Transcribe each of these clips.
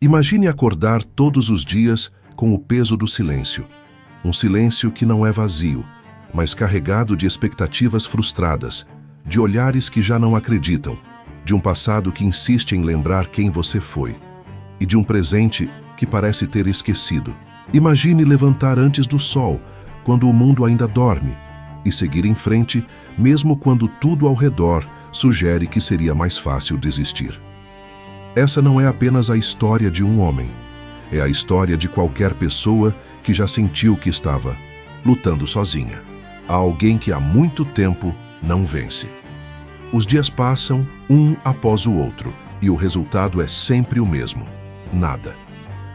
Imagine acordar todos os dias com o peso do silêncio. Um silêncio que não é vazio, mas carregado de expectativas frustradas, de olhares que já não acreditam, de um passado que insiste em lembrar quem você foi, e de um presente que parece ter esquecido. Imagine levantar antes do sol, quando o mundo ainda dorme, e seguir em frente, mesmo quando tudo ao redor sugere que seria mais fácil desistir. Essa não é apenas a história de um homem. É a história de qualquer pessoa que já sentiu que estava lutando sozinha. Há alguém que há muito tempo não vence. Os dias passam um após o outro e o resultado é sempre o mesmo. Nada.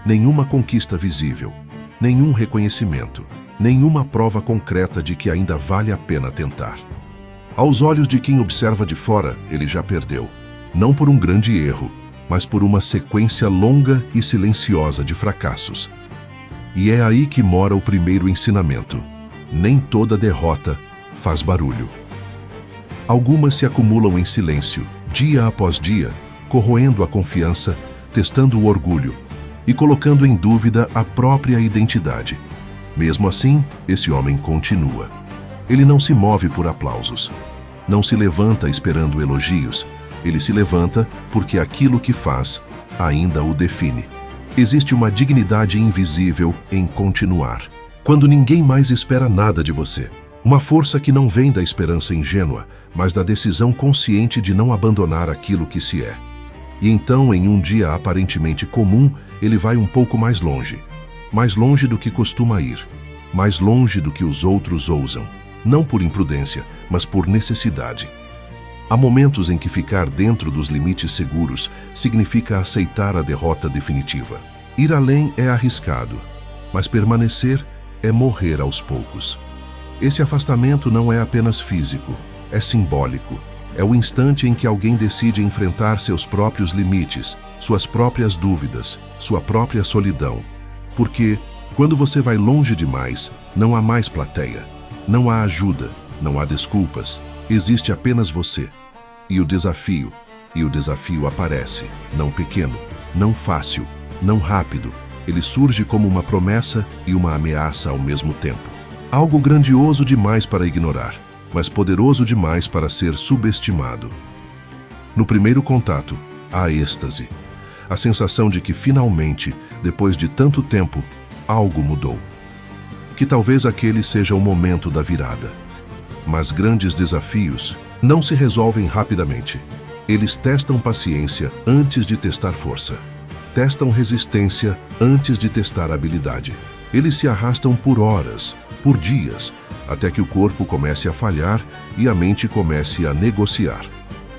Nenhuma conquista visível, nenhum reconhecimento, nenhuma prova concreta de que ainda vale a pena tentar. Aos olhos de quem observa de fora, ele já perdeu. Não por um grande erro, mas por uma sequência longa e silenciosa de fracassos. E é aí que mora o primeiro ensinamento. Nem toda derrota faz barulho. Algumas se acumulam em silêncio, dia após dia, corroendo a confiança, testando o orgulho e colocando em dúvida a própria identidade. Mesmo assim, esse homem continua. Ele não se move por aplausos. Não se levanta esperando elogios. Ele se levanta porque aquilo que faz ainda o define. Existe uma dignidade invisível em continuar, quando ninguém mais espera nada de você. Uma força que não vem da esperança ingênua, mas da decisão consciente de não abandonar aquilo que se é. E então, em um dia aparentemente comum, ele vai um pouco mais longe do que costuma ir, mais longe do que os outros ousam, não por imprudência, mas por necessidade. Há momentos em que ficar dentro dos limites seguros significa aceitar a derrota definitiva. Ir além é arriscado, mas permanecer é morrer aos poucos. Esse afastamento não é apenas físico, é simbólico. É o instante em que alguém decide enfrentar seus próprios limites, suas próprias dúvidas, sua própria solidão. Porque, quando você vai longe demais, não há mais plateia, não há ajuda, não há desculpas. Existe apenas você. E o desafio aparece, não pequeno, não fácil, não rápido. Ele surge como uma promessa e uma ameaça ao mesmo tempo. Algo grandioso demais para ignorar, mas poderoso demais para ser subestimado. No primeiro contato, há êxtase. A sensação de que finalmente, depois de tanto tempo, algo mudou. Que talvez aquele seja o momento da virada. Mas grandes desafios não se resolvem rapidamente. Eles testam paciência antes de testar força. Testam resistência antes de testar habilidade. Eles se arrastam por horas, por dias, até que o corpo comece a falhar e a mente comece a negociar.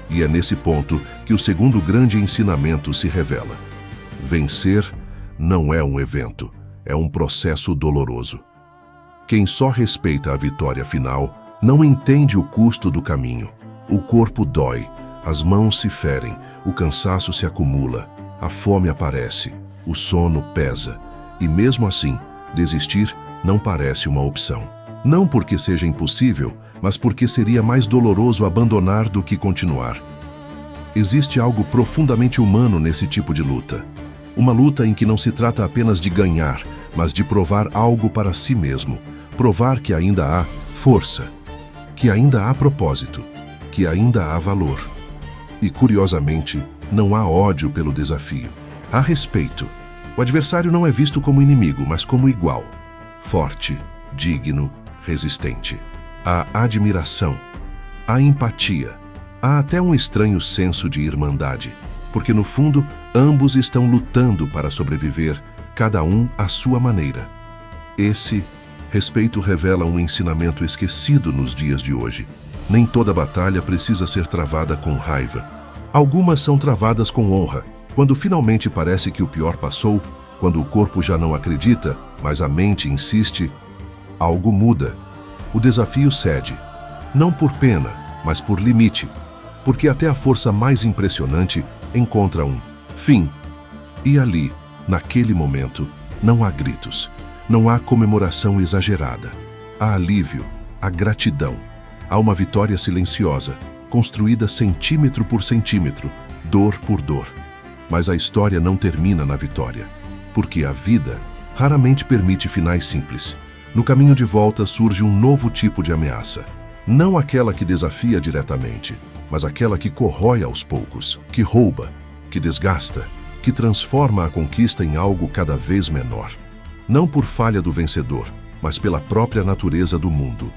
E é nesse ponto que o segundo grande ensinamento se revela. Vencer não é um evento, é um processo doloroso. Quem só respeita a vitória final não entende o custo do caminho. O corpo dói, as mãos se ferem, o cansaço se acumula, a fome aparece, o sono pesa. E mesmo assim, desistir não parece uma opção. Não porque seja impossível, mas porque seria mais doloroso abandonar do que continuar. Existe algo profundamente humano nesse tipo de luta. Uma luta em que não se trata apenas de ganhar, mas de provar algo para si mesmo. Provar que ainda há força, que ainda há propósito, que ainda há valor. E, curiosamente, não há ódio pelo desafio. Há respeito. O adversário não é visto como inimigo, mas como igual. Forte, digno, resistente. Há admiração, há empatia, há até um estranho senso de irmandade, porque no fundo ambos estão lutando para sobreviver, cada um à sua maneira. Esse respeito revela um ensinamento esquecido nos dias de hoje. Nem toda batalha precisa ser travada com raiva. Algumas são travadas com honra, quando finalmente parece que o pior passou, quando o corpo já não acredita, mas a mente insiste, algo muda. O desafio cede, não por pena, mas por limite, porque até a força mais impressionante encontra um fim. E ali, naquele momento, não há gritos, não há comemoração exagerada. Há alívio, há gratidão, há uma vitória silenciosa, construída centímetro por centímetro, dor por dor. Mas a história não termina na vitória, porque a vida raramente permite finais simples. No caminho de volta surge um novo tipo de ameaça. Não aquela que desafia diretamente, mas aquela que corrói aos poucos, que rouba, que desgasta, que transforma a conquista em algo cada vez menor. Não por falha do vencedor, mas pela própria natureza do mundo.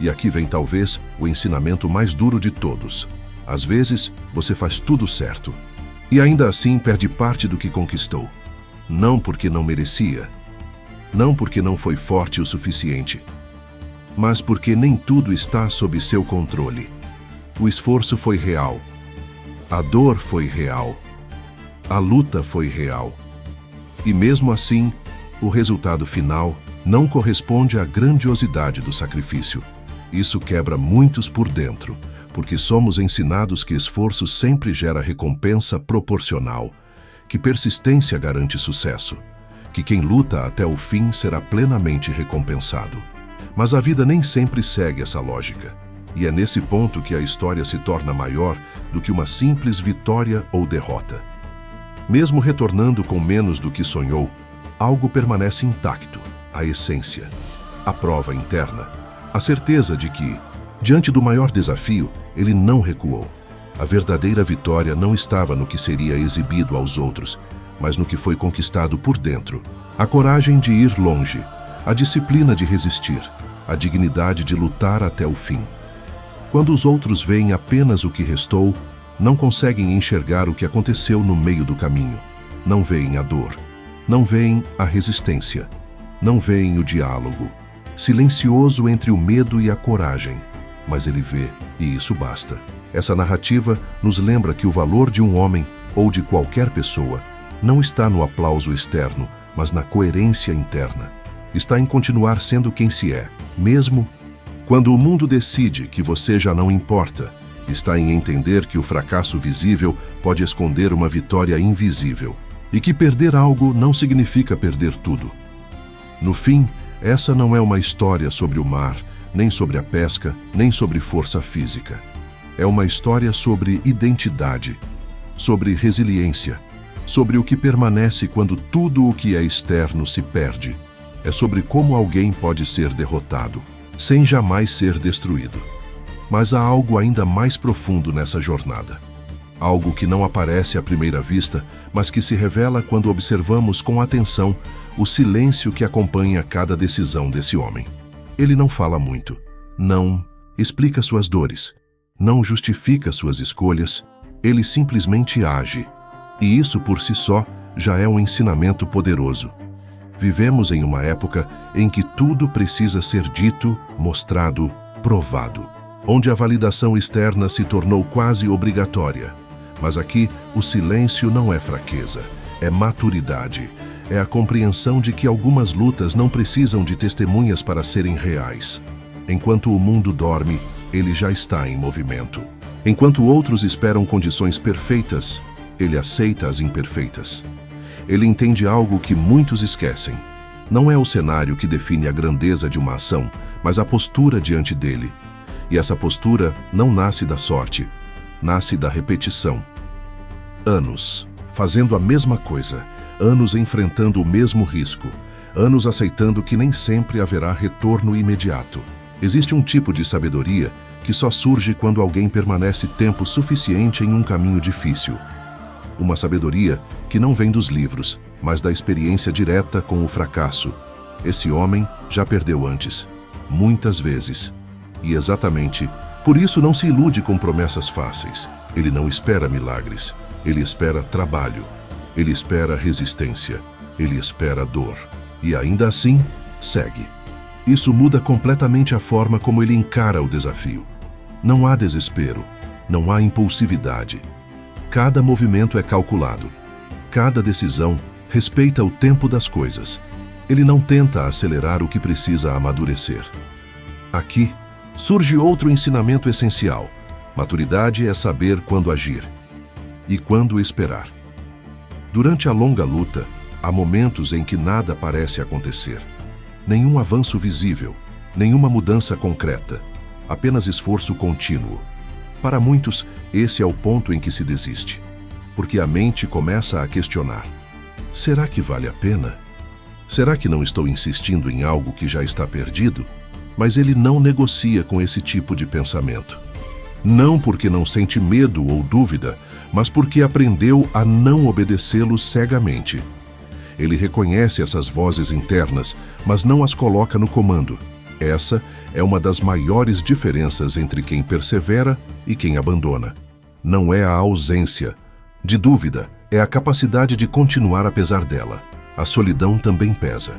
E aqui vem talvez o ensinamento mais duro de todos. Às vezes, você faz tudo certo, e ainda assim perde parte do que conquistou. Não porque não merecia, não porque não foi forte o suficiente, mas porque nem tudo está sob seu controle. O esforço foi real, a dor foi real, a luta foi real. E mesmo assim, o resultado final não corresponde à grandiosidade do sacrifício. Isso quebra muitos por dentro, porque somos ensinados que esforço sempre gera recompensa proporcional, que persistência garante sucesso, que quem luta até o fim será plenamente recompensado. Mas a vida nem sempre segue essa lógica, e é nesse ponto que a história se torna maior do que uma simples vitória ou derrota. Mesmo retornando com menos do que sonhou, algo permanece intacto, a essência, a prova interna, a certeza de que, diante do maior desafio, ele não recuou. A verdadeira vitória não estava no que seria exibido aos outros, mas no que foi conquistado por dentro. A coragem de ir longe, a disciplina de resistir, a dignidade de lutar até o fim. Quando os outros veem apenas o que restou, não conseguem enxergar o que aconteceu no meio do caminho. Não veem a dor, não veem a resistência, não veem o diálogo, silencioso entre o medo e a coragem. Mas ele vê, e isso basta. Essa narrativa nos lembra que o valor de um homem, ou de qualquer pessoa, não está no aplauso externo, mas na coerência interna. Está em continuar sendo quem se é, mesmo quando o mundo decide que você já não importa. Está em entender que o fracasso visível pode esconder uma vitória invisível, e que perder algo não significa perder tudo. No fim, essa não é uma história sobre o mar, nem sobre a pesca, nem sobre força física. É uma história sobre identidade, sobre resiliência, sobre o que permanece quando tudo o que é externo se perde. É sobre como alguém pode ser derrotado, sem jamais ser destruído. Mas há algo ainda mais profundo nessa jornada. Algo que não aparece à primeira vista, mas que se revela quando observamos com atenção o silêncio que acompanha cada decisão desse homem. Ele não fala muito, não explica suas dores, não justifica suas escolhas, ele simplesmente age. E isso por si só já é um ensinamento poderoso. Vivemos em uma época em que tudo precisa ser dito, mostrado, provado, onde a validação externa se tornou quase obrigatória. Mas aqui, o silêncio não é fraqueza, é maturidade, é a compreensão de que algumas lutas não precisam de testemunhas para serem reais. Enquanto o mundo dorme, ele já está em movimento. Enquanto outros esperam condições perfeitas, ele aceita as imperfeitas. Ele entende algo que muitos esquecem. Não é o cenário que define a grandeza de uma ação, mas a postura diante dele. E essa postura não nasce da sorte, nasce da repetição. Anos fazendo a mesma coisa, anos enfrentando o mesmo risco, anos aceitando que nem sempre haverá retorno imediato. Existe um tipo de sabedoria que só surge quando alguém permanece tempo suficiente em um caminho difícil. Uma sabedoria que não vem dos livros, mas da experiência direta com o fracasso. Esse homem já perdeu antes, muitas vezes. E exatamente por isso não se ilude com promessas fáceis. Ele não espera milagres, ele espera trabalho, ele espera resistência, ele espera dor. E ainda assim, segue. Isso muda completamente a forma como ele encara o desafio. Não há desespero, não há impulsividade. Cada movimento é calculado. Cada decisão respeita o tempo das coisas. Ele não tenta acelerar o que precisa amadurecer. Aqui surge outro ensinamento essencial. Maturidade é saber quando agir e quando esperar. Durante a longa luta, há momentos em que nada parece acontecer. Nenhum avanço visível, nenhuma mudança concreta, apenas esforço contínuo. Para muitos, esse é o ponto em que se desiste. porque a mente começa a questionar: será que vale a pena? Será que não estou insistindo em algo que já está perdido? Mas ele não negocia com esse tipo de pensamento. Não porque não sente medo ou dúvida, mas porque aprendeu a não obedecê-lo cegamente. Ele reconhece essas vozes internas, mas não as coloca no comando. Essa é uma das maiores diferenças entre quem persevera e quem abandona. Não é a ausência de dúvida, é a capacidade de continuar apesar dela. A solidão também pesa.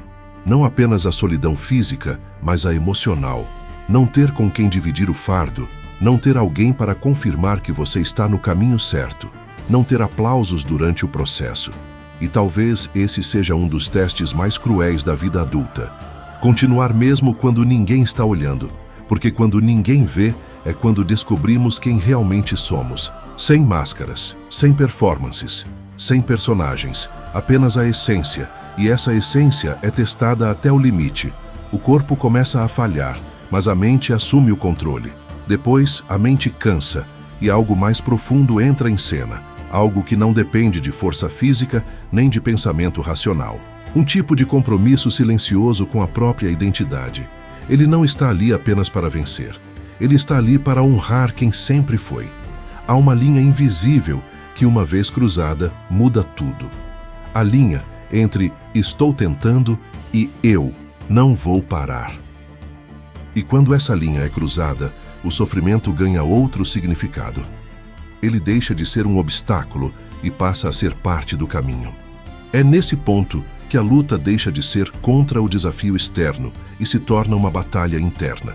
Não apenas a solidão física, mas a emocional. Não ter com quem dividir o fardo, não ter alguém para confirmar que você está no caminho certo, não ter aplausos durante o processo. E talvez esse seja um dos testes mais cruéis da vida adulta. Continuar mesmo quando ninguém está olhando, porque quando ninguém vê é quando descobrimos quem realmente somos. Sem máscaras, sem performances, sem personagens, apenas a essência, e essa essência é testada até o limite. O corpo começa a falhar, mas a mente assume o controle. Depois, a mente cansa, e algo mais profundo entra em cena, algo que não depende de força física nem de pensamento racional. Um tipo de compromisso silencioso com a própria identidade. Ele não está ali apenas para vencer. Ele está ali para honrar quem sempre foi. Há uma linha invisível que, uma vez cruzada, muda tudo. A linha entre estou tentando e eu não vou parar. E quando essa linha é cruzada, o sofrimento ganha outro significado. Ele deixa de ser um obstáculo e passa a ser parte do caminho. É nesse ponto que a luta deixa de ser contra o desafio externo e se torna uma batalha interna.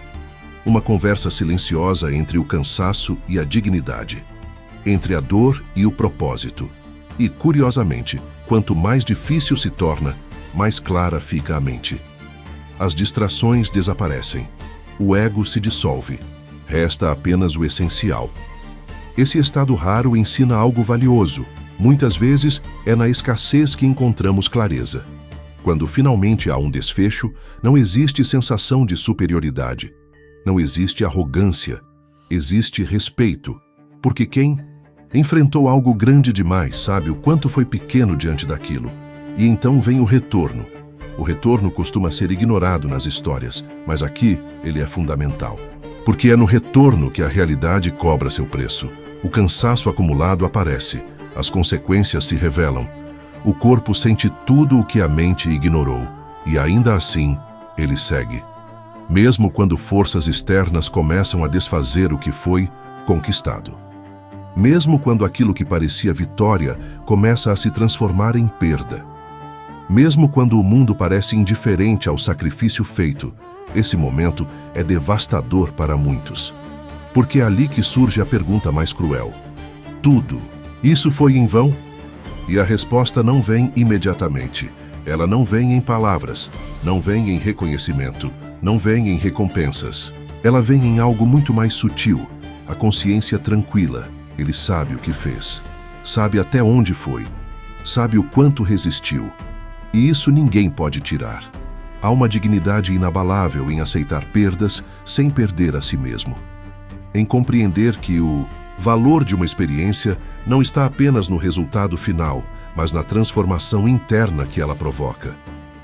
Uma conversa silenciosa entre o cansaço e a dignidade, entre a dor e o propósito. E, curiosamente, quanto mais difícil se torna, mais clara fica a mente. As distrações desaparecem. O ego se dissolve. Resta apenas o essencial. Esse estado raro ensina algo valioso. Muitas vezes é na escassez que encontramos clareza. Quando finalmente há um desfecho, não existe sensação de superioridade. Não existe arrogância. Existe respeito. Porque quem enfrentou algo grande demais sabe o quanto foi pequeno diante daquilo. E então vem o retorno. O retorno costuma ser ignorado nas histórias, mas aqui ele é fundamental. Porque é no retorno que a realidade cobra seu preço. O cansaço acumulado aparece, as consequências se revelam. O corpo sente tudo o que a mente ignorou, e ainda assim, ele segue. Mesmo quando forças externas começam a desfazer o que foi conquistado. Mesmo quando aquilo que parecia vitória começa a se transformar em perda. Mesmo quando o mundo parece indiferente ao sacrifício feito, esse momento é devastador para muitos. Porque é ali que surge a pergunta mais cruel. Tudo, isso foi em vão? E a resposta não vem imediatamente. Ela não vem em palavras, não vem em reconhecimento, não vem em recompensas. Ela vem em algo muito mais sutil, a consciência tranquila. Ele sabe o que fez, sabe até onde foi, sabe o quanto resistiu. E isso ninguém pode tirar. Há uma dignidade inabalável em aceitar perdas sem perder a si mesmo. Em compreender que o valor de uma experiência não está apenas no resultado final, mas na transformação interna que ela provoca.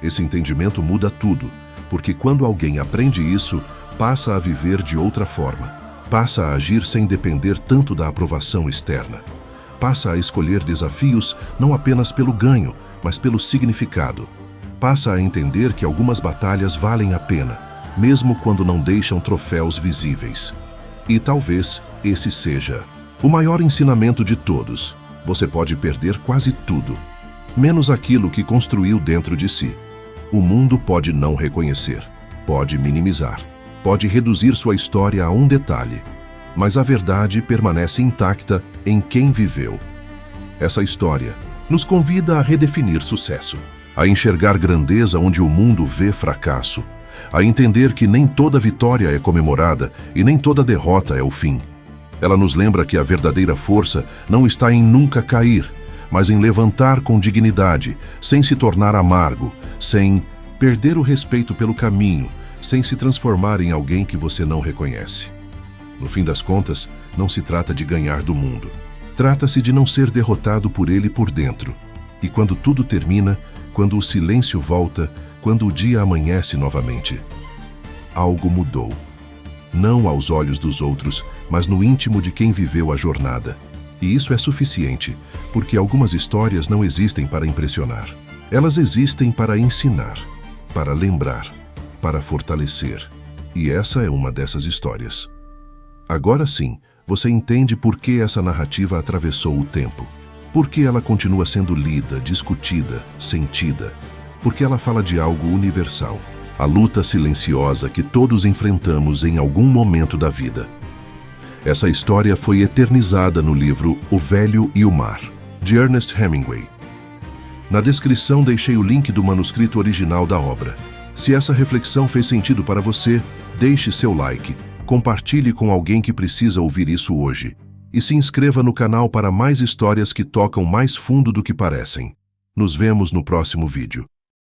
Esse entendimento muda tudo, porque quando alguém aprende isso, passa a viver de outra forma. Passa a agir sem depender tanto da aprovação externa. Passa a escolher desafios não apenas pelo ganho, mas pelo significado. Passa a entender que algumas batalhas valem a pena, mesmo quando não deixam troféus visíveis. E talvez esse seja o maior ensinamento de todos. Você pode perder quase tudo, menos aquilo que construiu dentro de si. O mundo pode não reconhecer, pode minimizar, pode reduzir sua história a um detalhe, mas a verdade permanece intacta em quem viveu. Essa história nos convida a redefinir sucesso, a enxergar grandeza onde o mundo vê fracasso, a entender que nem toda vitória é comemorada e nem toda derrota é o fim. Ela nos lembra que a verdadeira força não está em nunca cair, mas em levantar com dignidade, sem se tornar amargo, sem perder o respeito pelo caminho, sem se transformar em alguém que você não reconhece. No fim das contas, não se trata de ganhar do mundo. Trata-se de não ser derrotado por ele por dentro. E quando tudo termina, quando o silêncio volta, quando o dia amanhece novamente, algo mudou. Não aos olhos dos outros, mas no íntimo de quem viveu a jornada. E isso é suficiente, porque algumas histórias não existem para impressionar. Elas existem para ensinar, para lembrar, para fortalecer. E essa é uma dessas histórias. Agora sim, você entende por que essa narrativa atravessou o tempo. Por que ela continua sendo lida, discutida, sentida. Porque ela fala de algo universal. A luta silenciosa que todos enfrentamos em algum momento da vida. Essa história foi eternizada no livro O Velho e o Mar, de Ernest Hemingway. Na descrição deixei o link do manuscrito original da obra. Se essa reflexão fez sentido para você, deixe seu like, compartilhe com alguém que precisa ouvir isso hoje. E se inscreva no canal para mais histórias que tocam mais fundo do que parecem. Nos vemos no próximo vídeo.